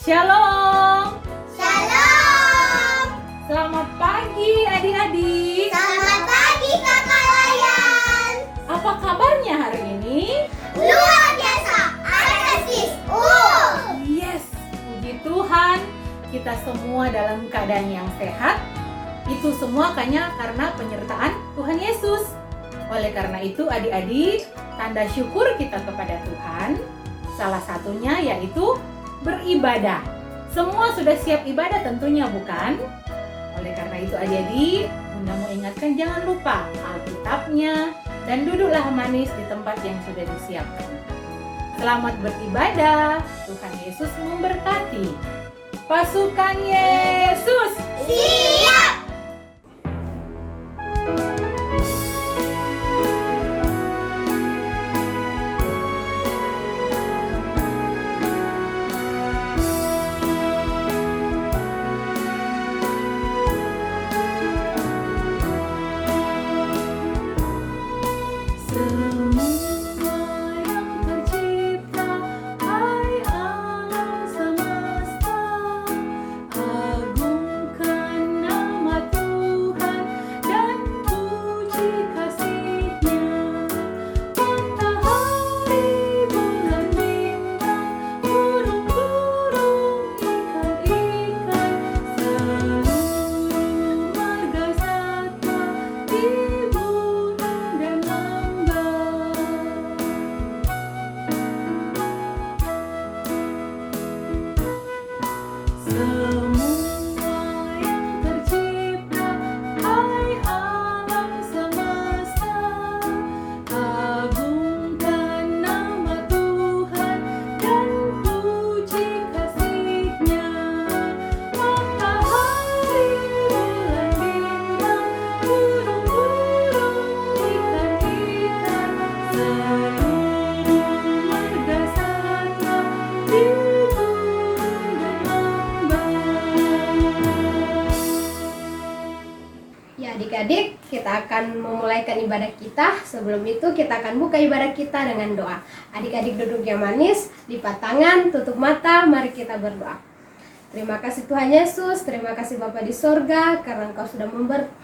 Shalom. Shalom. Selamat pagi adik-adik. Selamat pagi Kakak Layan. Apa kabarnya hari ini? Luar biasa. Fantastis. Yes, puji Tuhan. Kita semua dalam keadaan yang sehat. Itu semua karena penyertaan Tuhan Yesus. Oleh karena itu adik-adik, tanda syukur kita kepada Tuhan salah satunya yaitu beribadah. Semua sudah siap ibadah tentunya, bukan? Oleh karena itu adik-adik, Bunda mau ingatkan jangan lupa Alkitabnya dan duduklah manis di tempat yang sudah disiapkan. Selamat beribadah, Tuhan Yesus memberkati. Pasukan Yesus, Siap. Ya adik-adik, kita akan memulaikan ibadah kita. Sebelum itu kita akan buka ibadah kita dengan doa. Adik-adik duduk yang manis, lipat tangan, tutup mata, mari kita berdoa. Terima kasih Tuhan Yesus, terima kasih Bapa di sorga, karena Engkau sudah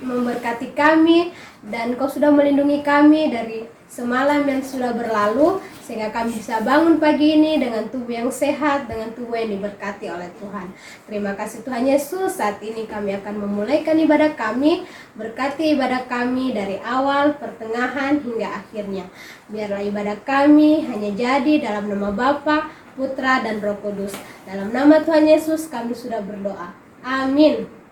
memberkati kami dan Engkau sudah melindungi kami dari semalam yang sudah berlalu, sehingga kami bisa bangun pagi ini dengan tubuh yang sehat, dengan tubuh yang diberkati oleh Tuhan. Terima kasih Tuhan Yesus, saat ini kami akan memulaikan ibadah kami. Berkati ibadah kami dari awal, pertengahan, hingga akhirnya. Biarlah ibadah kami hanya jadi dalam nama Bapa, Putra, dan Roh Kudus. Dalam nama Tuhan Yesus kami sudah berdoa. Amin.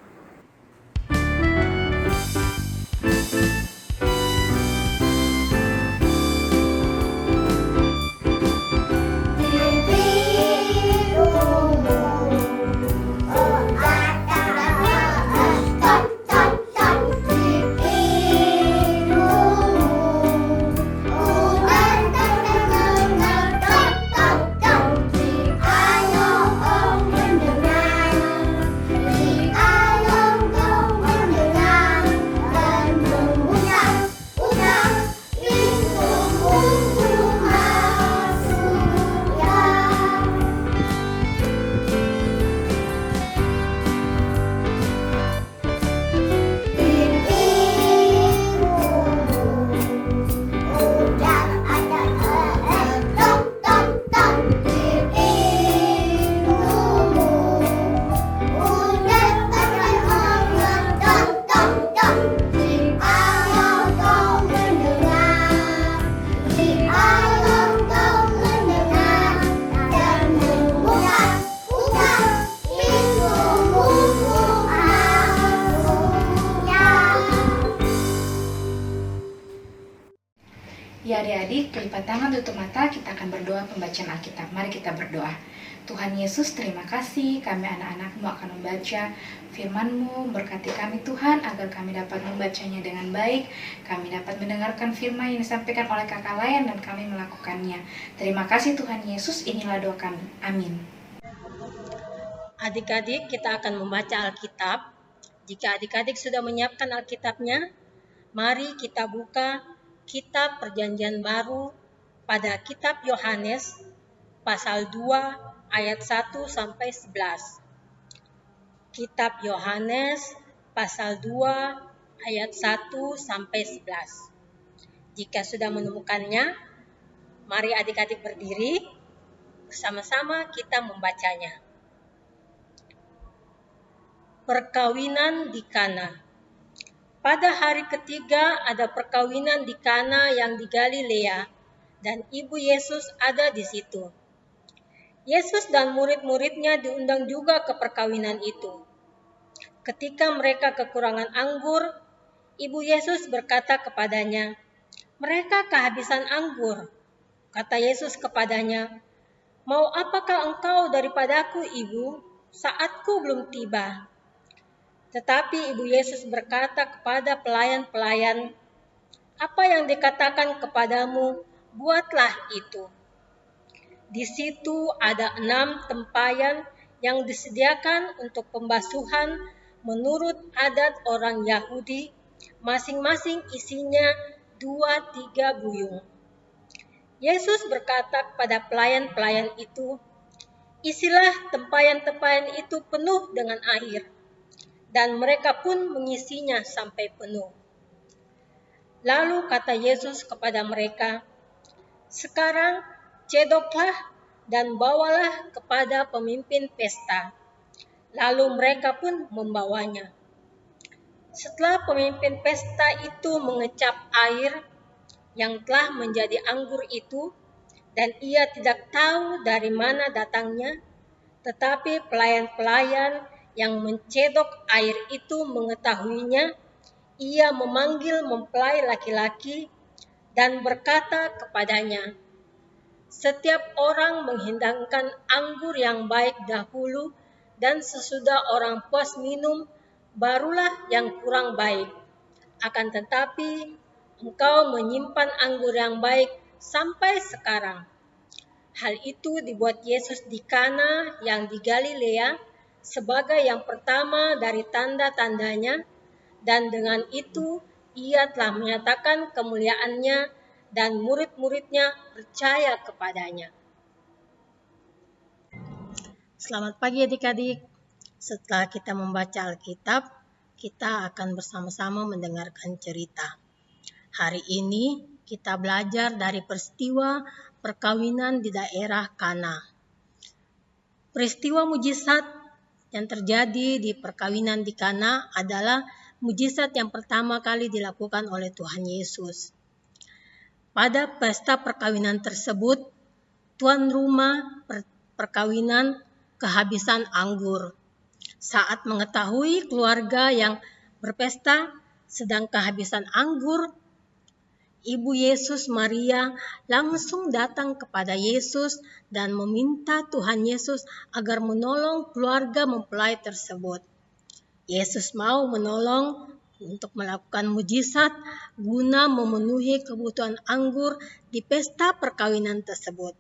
Ya adik-adik, lipat tangan, tutup mata, kita akan berdoa pembacaan Alkitab. Mari kita berdoa. Tuhan Yesus, terima kasih kami anak-anak-Mu akan membaca firman-Mu. Berkati kami Tuhan agar kami dapat membacanya dengan baik. Kami dapat mendengarkan firman yang disampaikan oleh kakak Layan dan kami melakukannya. Terima kasih Tuhan Yesus, inilah doa kami. Amin. Adik-adik, kita akan membaca Alkitab. Jika adik-adik sudah menyiapkan Alkitabnya, mari kita buka Kitab Perjanjian Baru pada Kitab Yohanes pasal 2 ayat 1 sampai 11. Kitab Yohanes pasal 2 ayat 1 sampai 11. Jika sudah menemukannya, mari adik-adik berdiri, bersama-sama kita membacanya. Perkawinan di Kana. Pada hari ketiga ada perkawinan di Kana yang di Galilea, dan ibu Yesus ada di situ. Yesus dan murid-muridnya diundang juga ke perkawinan itu. Ketika mereka kekurangan anggur, ibu Yesus berkata kepadanya, "Mereka kehabisan anggur." Kata Yesus kepadanya, "Mau apakah engkau daripadaku, ibu? Saatku belum tiba." Tetapi ibu Yesus berkata kepada pelayan-pelayan, "Apa yang dikatakan kepadamu, buatlah itu." Di situ ada 6 tempayan yang disediakan untuk pembasuhan menurut adat orang Yahudi, masing-masing isinya 2-3 buyung. Yesus berkata kepada pelayan-pelayan itu, "Isilah tempayan-tempayan itu penuh dengan air." Dan mereka pun mengisinya sampai penuh. Lalu kata Yesus kepada mereka, "Sekarang cedoklah dan bawalah kepada pemimpin pesta." Lalu mereka pun membawanya. Setelah pemimpin pesta itu mengecap air yang telah menjadi anggur itu, dan ia tidak tahu dari mana datangnya, tetapi pelayan-pelayan yang mencedok air itu mengetahuinya, ia memanggil mempelai laki-laki dan berkata kepadanya, "Setiap orang menghidangkan anggur yang baik dahulu, dan sesudah orang puas minum, barulah yang kurang baik. Akan tetapi, engkau menyimpan anggur yang baik sampai sekarang." Hal itu dibuat Yesus di Kana yang di Galilea sebagai yang pertama dari tanda-tandanya, dan dengan itu ia telah menyatakan kemuliaannya dan murid-muridnya percaya kepadanya. Selamat pagi adik-adik. Setelah kita membaca Alkitab, kita akan bersama-sama mendengarkan cerita. Hari ini kita belajar dari peristiwa perkawinan di daerah Kana. Peristiwa mujizat yang terjadi di perkawinan di Kana adalah mujizat yang pertama kali dilakukan oleh Tuhan Yesus. Pada pesta perkawinan tersebut, tuan rumah perkawinan kehabisan anggur. Saat mengetahui keluarga yang berpesta sedang kehabisan anggur, Ibu Yesus Maria langsung datang kepada Yesus dan meminta Tuhan Yesus agar menolong keluarga mempelai tersebut. Yesus mau menolong untuk melakukan mujizat guna memenuhi kebutuhan anggur di pesta perkawinan tersebut.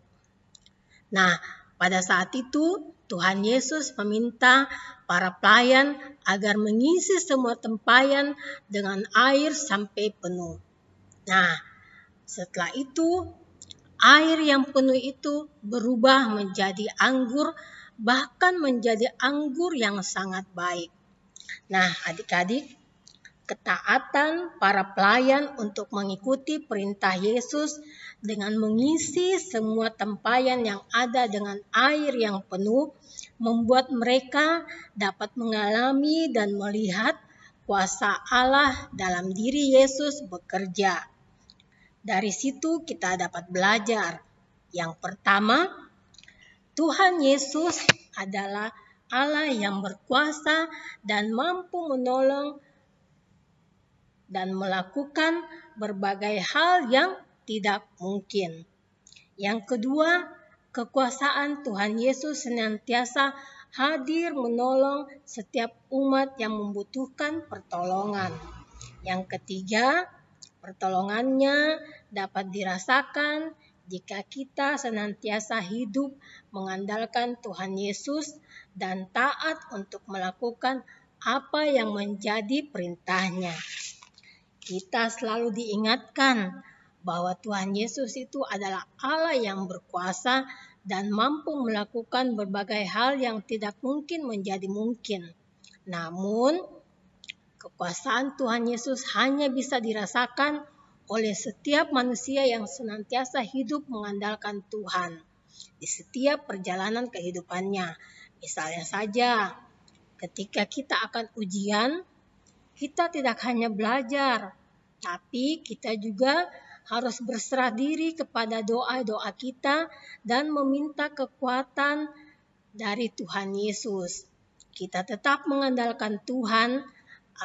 Nah, pada saat itu Tuhan Yesus meminta para pelayan agar mengisi semua tempayan dengan air sampai penuh. Nah, setelah itu, air yang penuh itu berubah menjadi anggur, bahkan menjadi anggur yang sangat baik. Nah, adik-adik, ketaatan para pelayan untuk mengikuti perintah Yesus dengan mengisi semua tempayan yang ada dengan air yang penuh, membuat mereka dapat mengalami dan melihat kuasa Allah dalam diri Yesus bekerja. Dari situ kita dapat belajar. Yang pertama, Tuhan Yesus adalah Allah yang berkuasa dan mampu menolong dan melakukan berbagai hal yang tidak mungkin. Yang kedua, kekuasaan Tuhan Yesus senantiasa hadir menolong setiap umat yang membutuhkan pertolongan. Yang ketiga, pertolongannya dapat dirasakan jika kita senantiasa hidup mengandalkan Tuhan Yesus dan taat untuk melakukan apa yang menjadi perintahnya. Kita selalu diingatkan bahwa Tuhan Yesus itu adalah Allah yang berkuasa dan mampu melakukan berbagai hal yang tidak mungkin menjadi mungkin. Namun, kekuasaan Tuhan Yesus hanya bisa dirasakan oleh setiap manusia yang senantiasa hidup mengandalkan Tuhan di setiap perjalanan kehidupannya. Misalnya saja, ketika kita akan ujian, kita tidak hanya belajar, tapi kita juga harus berserah diri kepada doa-doa kita dan meminta kekuatan dari Tuhan Yesus. Kita tetap mengandalkan Tuhan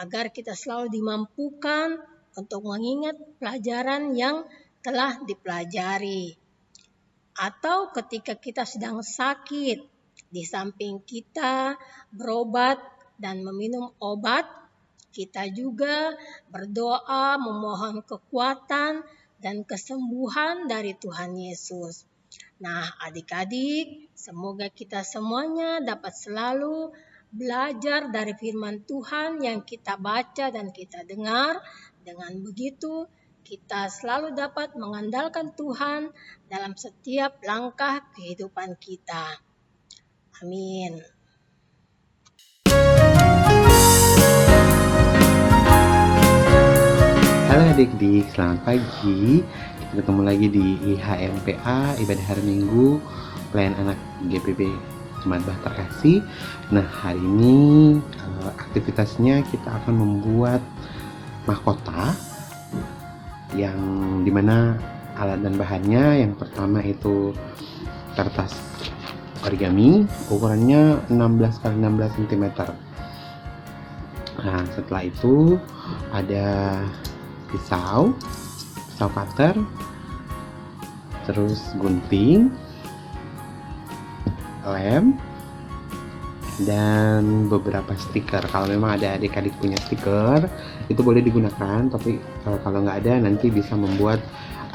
agar kita selalu dimampukan untuk mengingat pelajaran yang telah dipelajari. Atau ketika kita sedang sakit, di samping kita berobat dan meminum obat, kita juga berdoa memohon kekuatan dan kesembuhan dari Tuhan Yesus. Nah, adik-adik, semoga kita semuanya dapat selalu belajar dari firman Tuhan yang kita baca dan kita dengar. Dengan begitu, kita selalu dapat mengandalkan Tuhan dalam setiap langkah kehidupan kita. Amin. Halo adik-adik, selamat pagi. Kita ketemu lagi di IHMPA, Ibadah Hari Minggu, Pelayan Anak GPB Jemaat Bahtera Kasih. Nah, hari ini aktivitasnya kita akan membuat mahkota yang dimana alat dan bahannya yang pertama itu kertas origami, ukurannya 16x16 cm. Nah, setelah itu ada pisau cutter, terus gunting, lem, dan beberapa stiker. Kalau memang ada adik-adik punya stiker, itu boleh digunakan, tapi kalau nggak ada nanti bisa membuat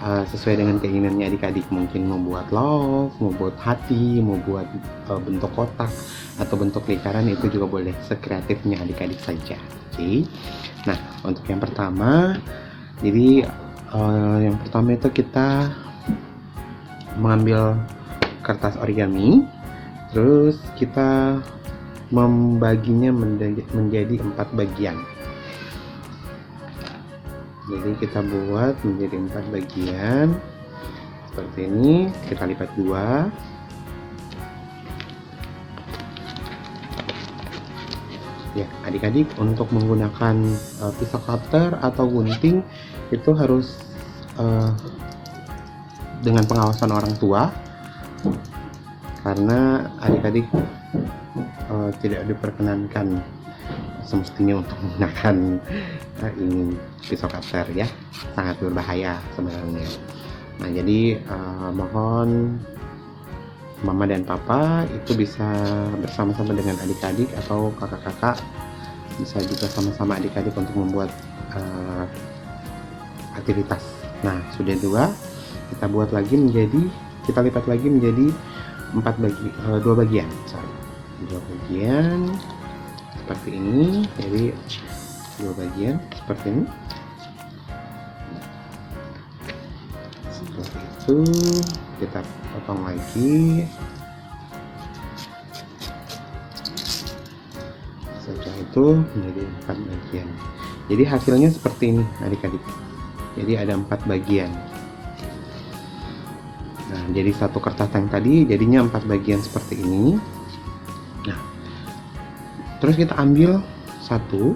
sesuai dengan keinginannya adik-adik. Mungkin membuat love, membuat hati, membuat bentuk kotak atau bentuk lingkaran, itu juga boleh, sekreatifnya adik-adik saja. Oke. Nah, untuk yang pertama, jadi yang pertama itu kita mengambil kertas origami, terus kita membaginya menjadi 4 bagian. Jadi kita buat menjadi 4 bagian seperti ini. Kita lipat 2. Ya, adik-adik, untuk menggunakan pisau cutter atau gunting itu harus dengan pengawasan orang tua, karena adik-adik tidak diperkenankan semestinya untuk menggunakan ini pisau cutter, ya, sangat berbahaya sebenarnya. Nah, jadi mohon Mama dan Papa itu bisa bersama-sama dengan adik-adik atau kakak-kakak, bisa juga sama-sama adik-adik untuk membuat aktivitas. Nah, sudah 2, kita buat lagi kita lipat lagi menjadi 2 bagian. 2 bagian seperti ini. Jadi 2 bagian seperti ini. Seperti itu, kita potong lagi. Setelah itu menjadi 4 bagian. Jadi hasilnya seperti ini adik-adik. Jadi ada 4 bagian. Nah, jadi satu kertas yang tadi jadinya 4 bagian seperti ini. Nah, terus kita ambil satu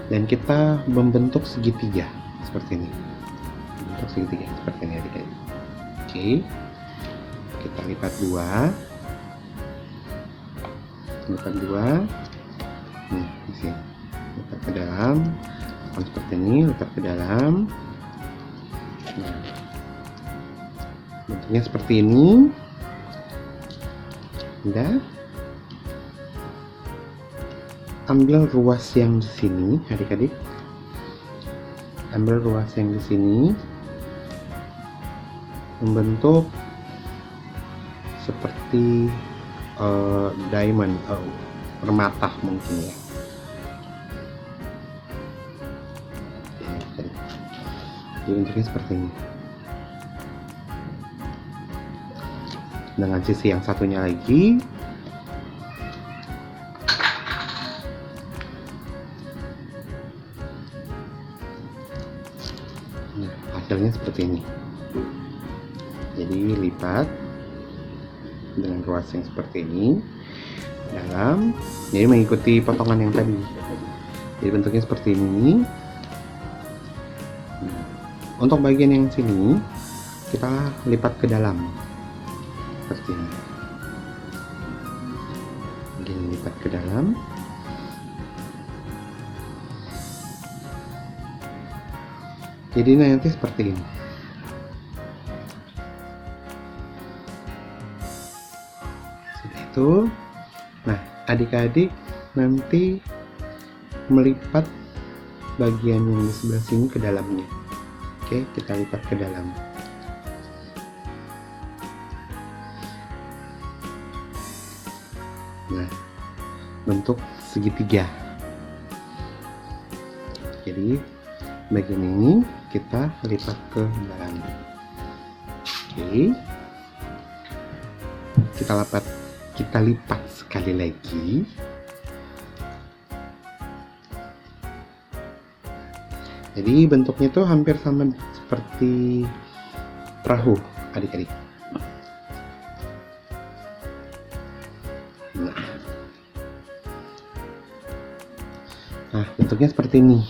dan kita membentuk segitiga seperti ini. Bentuk segitiga seperti ini adik-adik. Oke. Kita lipat 2. Lipat 2. Nih, di sini. Lipat ke dalam. Seperti ini, lipat ke dalam. Nah, bentuknya seperti ini. Udah. Ambil ruas yang di sini, adik-adik. Ambil ruas yang di sini. Membentuk seperti diamond, permata mungkin, ya. Jadi bentuknya seperti ini. dengan sisi yang satunya lagi. Nah, hasilnya seperti ini. Jadi lipat dengan ruas yang seperti ini dalam, jadi mengikuti potongan yang tadi. Jadi bentuknya seperti ini. Untuk bagian yang sini kita lipat ke dalam seperti ini. Begini, lipat ke dalam. Jadi nanti seperti ini. Seperti itu. Nah, adik-adik nanti melipat bagian yang di sebelah sini ke dalamnya. Oke, kita lipat ke dalam. Nah, bentuk segitiga. Jadi bagian ini kita lipat ke dalam. Oke, kita lipat sekali lagi. Jadi bentuknya tuh hampir sama seperti perahu, adik-adik. Nah, bentuknya seperti ini.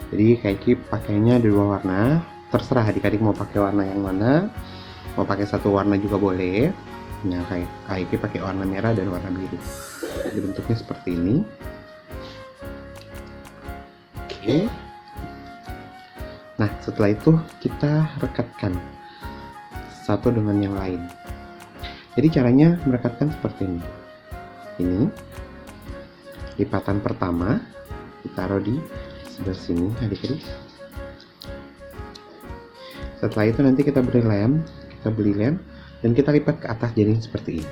Jadi Kaiki pakainya ada 2 warna. Terserah adik-adik mau pakai warna yang mana. Mau pakai satu warna juga boleh. Nah, Kaiki pakai warna merah dan warna biru. Jadi bentuknya seperti ini. Oke. Nah, setelah itu kita rekatkan satu dengan yang lain. Jadi caranya merekatkan seperti ini. Ini lipatan pertama ditaruh di sebelah sini, adik-adik. Setelah itu nanti kita beli lem dan kita lipat ke atas jadi seperti ini.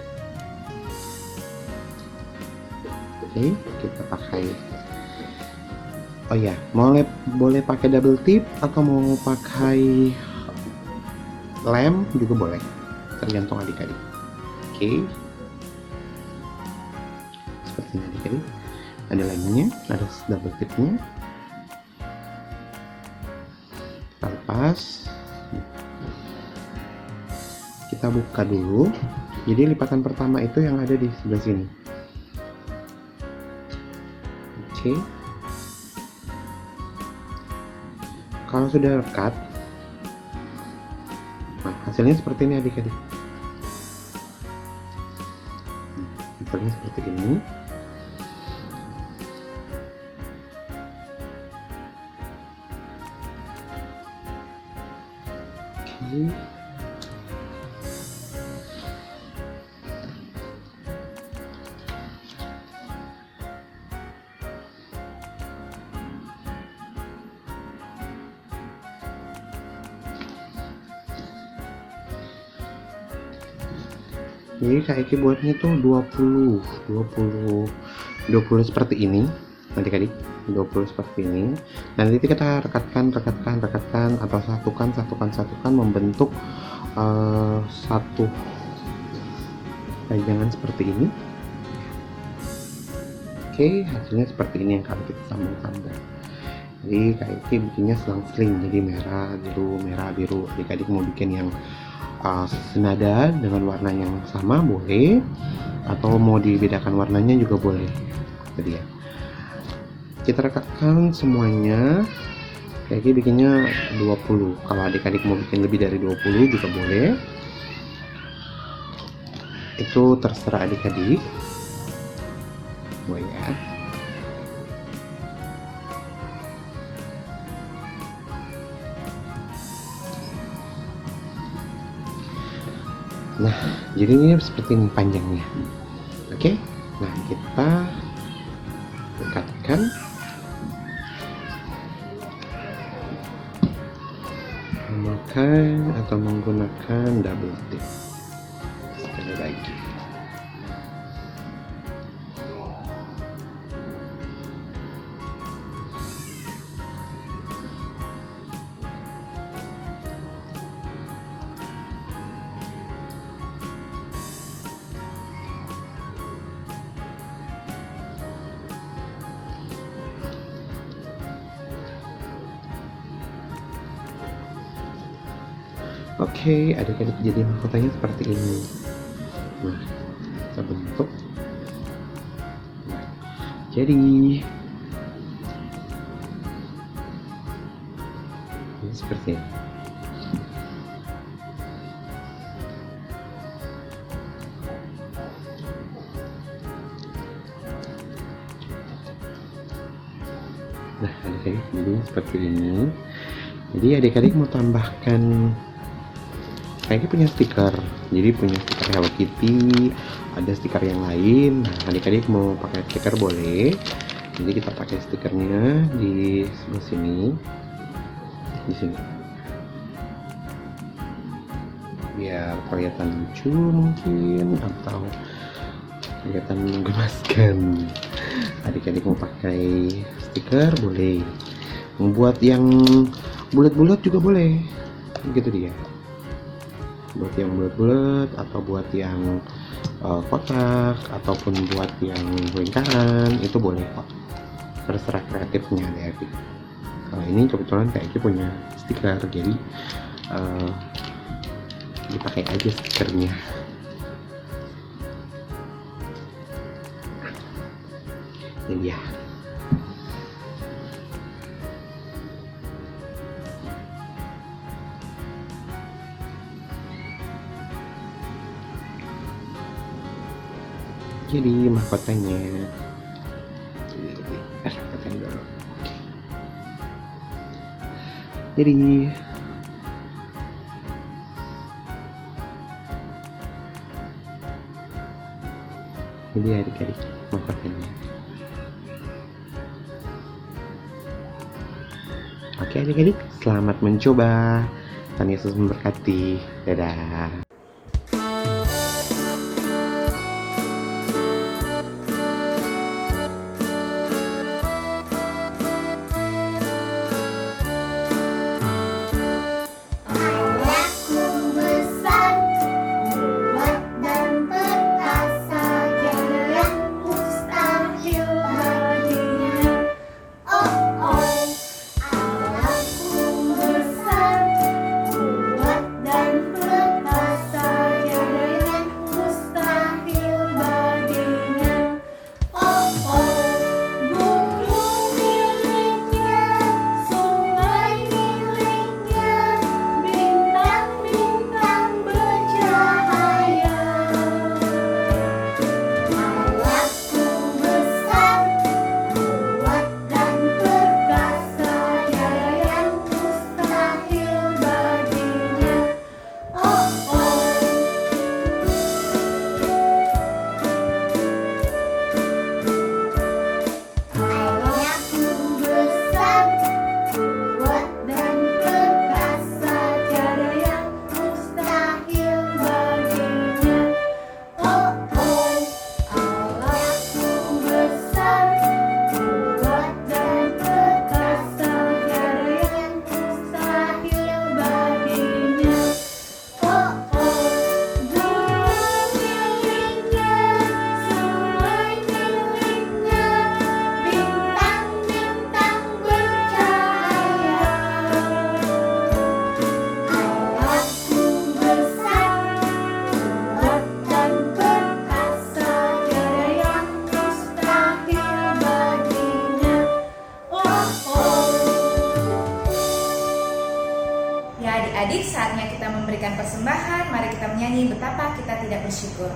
Oke, kita pakai. Oh ya, boleh pakai double tip atau mau pakai lem juga boleh, tergantung adik-adik. Oke, seperti ini adik-adik. Ada lemnya, ada double tipnya. Kita lepas, kita buka dulu. Jadi lipatan pertama itu yang ada di sebelah sini. Oke. Kalau sudah rekat, nah hasilnya seperti ini adik-adik. Hasilnya seperti ini. Oke. Jadi Kaiki buatnya tuh 20 seperti ini adik-adik, 20 seperti ini. Nanti kita rekatkan atau satukan membentuk satu pajangan seperti ini. Oke, hasilnya seperti ini yang kalau kita sambung-sambung. Jadi Kaiki bikinnya selang-seling, jadi merah biru. Adik-adik mau bikin yang senada dengan warna yang sama boleh, atau mau dibedakan warnanya juga boleh. Jadi ya, kita rekatkan semuanya. Kayak bikinnya 20. Kalau adik-adik mau bikin lebih dari 20 juga boleh, itu terserah adik-adik. Boleh ya. Nah, jadi ini seperti ini panjangnya. Oke, nah kita dekatkan. Menggunakan double tip sekali lagi. Oke, adik-adik jadi mahkotanya seperti ini. Nah, kita bentuk. Nah, jadi ini seperti ini. Nah, adik-adik jadi seperti ini. Jadi adik-adik mau tambahkan, kayaknya punya stiker. Jadi punya stiker Hello Kitty, ada stiker yang lain. Nah, adik-adik mau pakai stiker boleh. Jadi kita pakai stikernya di sebelah sini, di sini, biar kelihatan lucu mungkin, atau kelihatan menggemaskan. Adik-adik mau pakai stiker boleh, membuat yang bulat-bulat juga boleh, gitu dia. Buat yang bulat-bulat atau buat yang kotak ataupun buat yang lingkaran itu boleh kok, terserah kreatifnya adik-adik. Kalau ini kebetulan kayaknya punya stiker, jadi dipakai aja stikernya. Ini dia. Jadi mahkotanya dulu. Jadi adik-adik mahkotanya. Oke adik-adik, selamat mencoba. Tuhan Yesus memberkati. Dadah. Adik-adik, saatnya kita memberikan persembahan. Mari kita menyanyi betapa kita tidak bersyukur.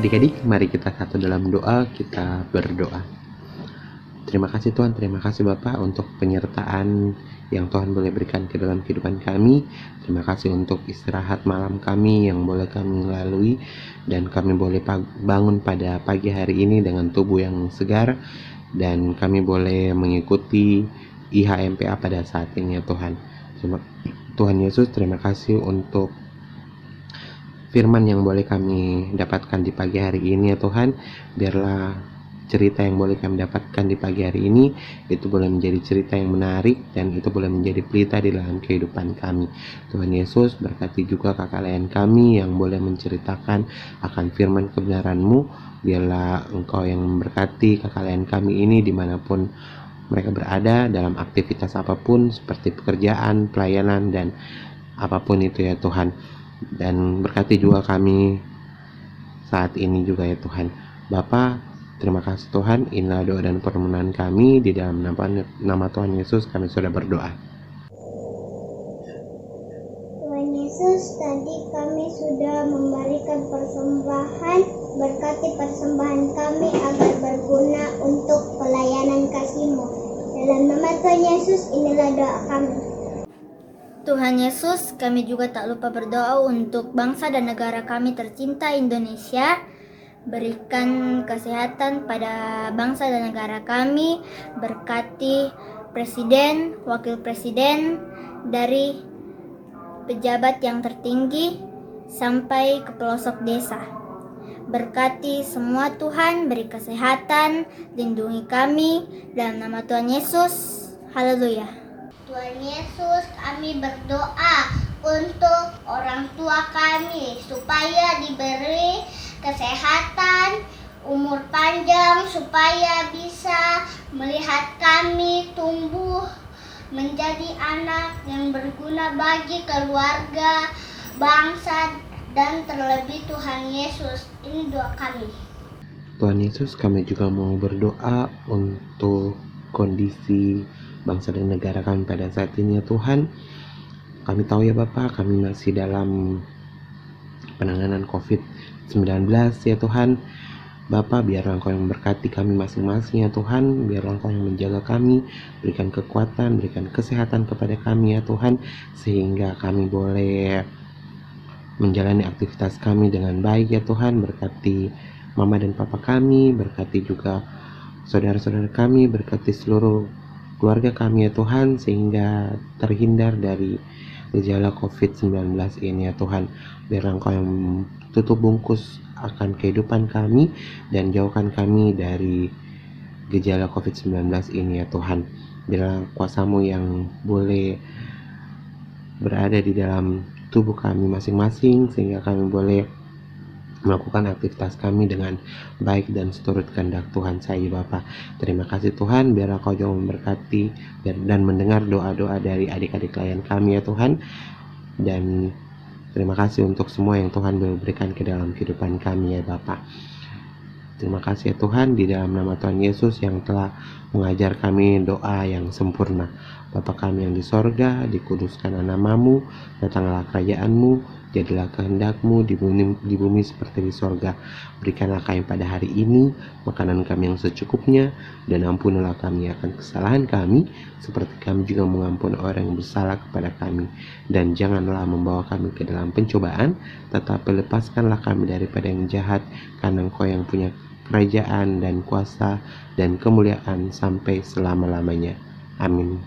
Adik-adik, mari kita satu dalam doa, kita berdoa. Terima kasih Tuhan, terima kasih Bapak untuk penyertaan yang Tuhan boleh berikan ke dalam kehidupan kami. Terima kasih untuk istirahat malam kami yang boleh kami lalui, dan kami boleh bangun pada pagi hari ini dengan tubuh yang segar, dan kami boleh mengikuti IHMPA pada saat ini ya Tuhan. Tuhan Yesus, terima kasih untuk firman yang boleh kami dapatkan di pagi hari ini ya Tuhan. Biarlah cerita yang boleh kami dapatkan di pagi hari ini itu boleh menjadi cerita yang menarik, dan itu boleh menjadi pelita di dalam kehidupan kami. Tuhan Yesus, berkati juga kakak layan kami yang boleh menceritakan akan firman kebenaran-Mu. Biarlah Engkau yang memberkati kakak layan kami ini dimanapun mereka berada, dalam aktivitas apapun seperti pekerjaan, pelayanan, dan apapun itu ya Tuhan. Dan berkati juga kami saat ini juga ya Tuhan. Bapa, terima kasih Tuhan. Inilah doa dan permohonan kami, di dalam nama Tuhan Yesus kami sudah berdoa. Tuhan Yesus, tadi kami sudah memberikan persembahan. Berkati persembahan kami agar berguna untuk pelayanan kasih-Mu. Dalam nama Tuhan Yesus, inilah doa kami. Tuhan Yesus, kami juga tak lupa berdoa untuk bangsa dan negara kami tercinta Indonesia. Berikan kesehatan pada bangsa dan negara kami. Berkati presiden, wakil presiden, dari pejabat yang tertinggi sampai ke pelosok desa. Berkati semua Tuhan, beri kesehatan, lindungi kami. Dalam nama Tuhan Yesus, haleluya. Tuhan Yesus, kami berdoa untuk orang tua kami supaya diberi kesehatan, umur panjang, supaya bisa melihat kami tumbuh menjadi anak yang berguna bagi keluarga, bangsa, dan terlebih Tuhan Yesus. Ini doa kami. Tuhan Yesus, kami juga mau berdoa untuk kondisi bangsa dan negara kami pada saat ini ya Tuhan. Kami tahu ya Bapak, kami masih dalam penanganan COVID-19 ya Tuhan. Bapa, biarlah Engkau yang memberkati kami masing-masing ya Tuhan. Biarlah Engkau yang menjaga kami, berikan kekuatan, berikan kesehatan kepada kami ya Tuhan, sehingga kami boleh menjalani aktivitas kami dengan baik ya Tuhan. Berkati mama dan papa kami, berkati juga saudara-saudara kami, berkati seluruh keluarga kami ya Tuhan, sehingga terhindar dari gejala COVID-19 ini ya Tuhan. Biarlah Engkau yang tutup bungkus akan kehidupan kami dan jauhkan kami dari gejala COVID-19 ini ya Tuhan. Biarlah kuasa-Mu yang boleh berada di dalam tubuh kami masing-masing, sehingga kami boleh melakukan aktivitas kami dengan baik dan seturut kehendak Tuhan saya Bapa. Terima kasih Tuhan, biarlah Kau juga memberkati dan mendengar doa-doa dari adik-adik klien kami ya Tuhan. Dan terima kasih untuk semua yang Tuhan berikan ke dalam kehidupan kami ya Bapa. Terima kasih ya Tuhan, di dalam nama Tuhan Yesus yang telah mengajar kami doa yang sempurna. Bapa kami yang di sorga, dikuduskanlah nama-Mu, datanglah kerajaan-Mu, jadilah kehendak-Mu di bumi seperti di sorga. Berikanlah kami pada hari ini makanan kami yang secukupnya, dan ampunilah kami akan kesalahan kami, seperti kami juga mengampuni orang yang bersalah kepada kami. Dan janganlah membawa kami ke dalam pencobaan, tetapi lepaskanlah kami daripada yang jahat, karena Engkau yang punya kerajaan dan kuasa dan kemuliaan sampai selama-lamanya. Amin.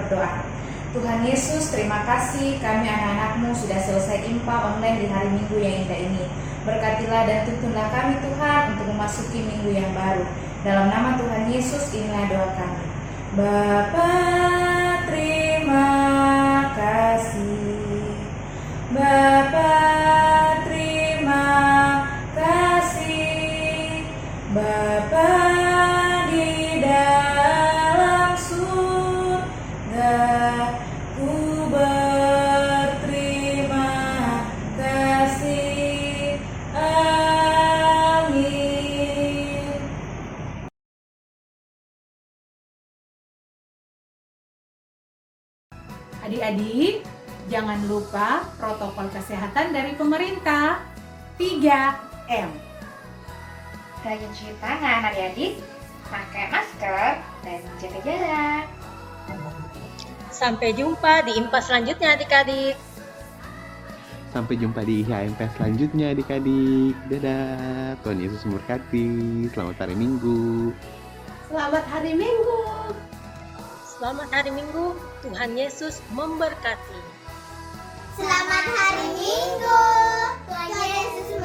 berdoa. Tuhan Yesus, terima kasih kami anak-anak-Mu sudah selesai impa online di hari Minggu yang indah ini. Berkatilah dan tuntunlah kami Tuhan untuk memasuki minggu yang baru. Dalam nama Tuhan Yesus inilah doa kami. Bapa, terima kasih. Bapa, terima kasih. Bapa di dalam surga, ku berterima kasih. Amin. Adik-adik, jangan lupa protokol kesehatan dari pemerintah. 3M. Rajin cuci tangan adik-adik, pakai masker, dan jaga jarak. Sampai jumpa di impas selanjutnya adik-adik. Sampai jumpa di IHMP selanjutnya adik-adik. Dadah. Tuhan Yesus memberkati. Selamat hari Minggu. Selamat hari Minggu. Selamat hari Minggu. Tuhan Yesus memberkati. Selamat hari Minggu. Tuhan Yesus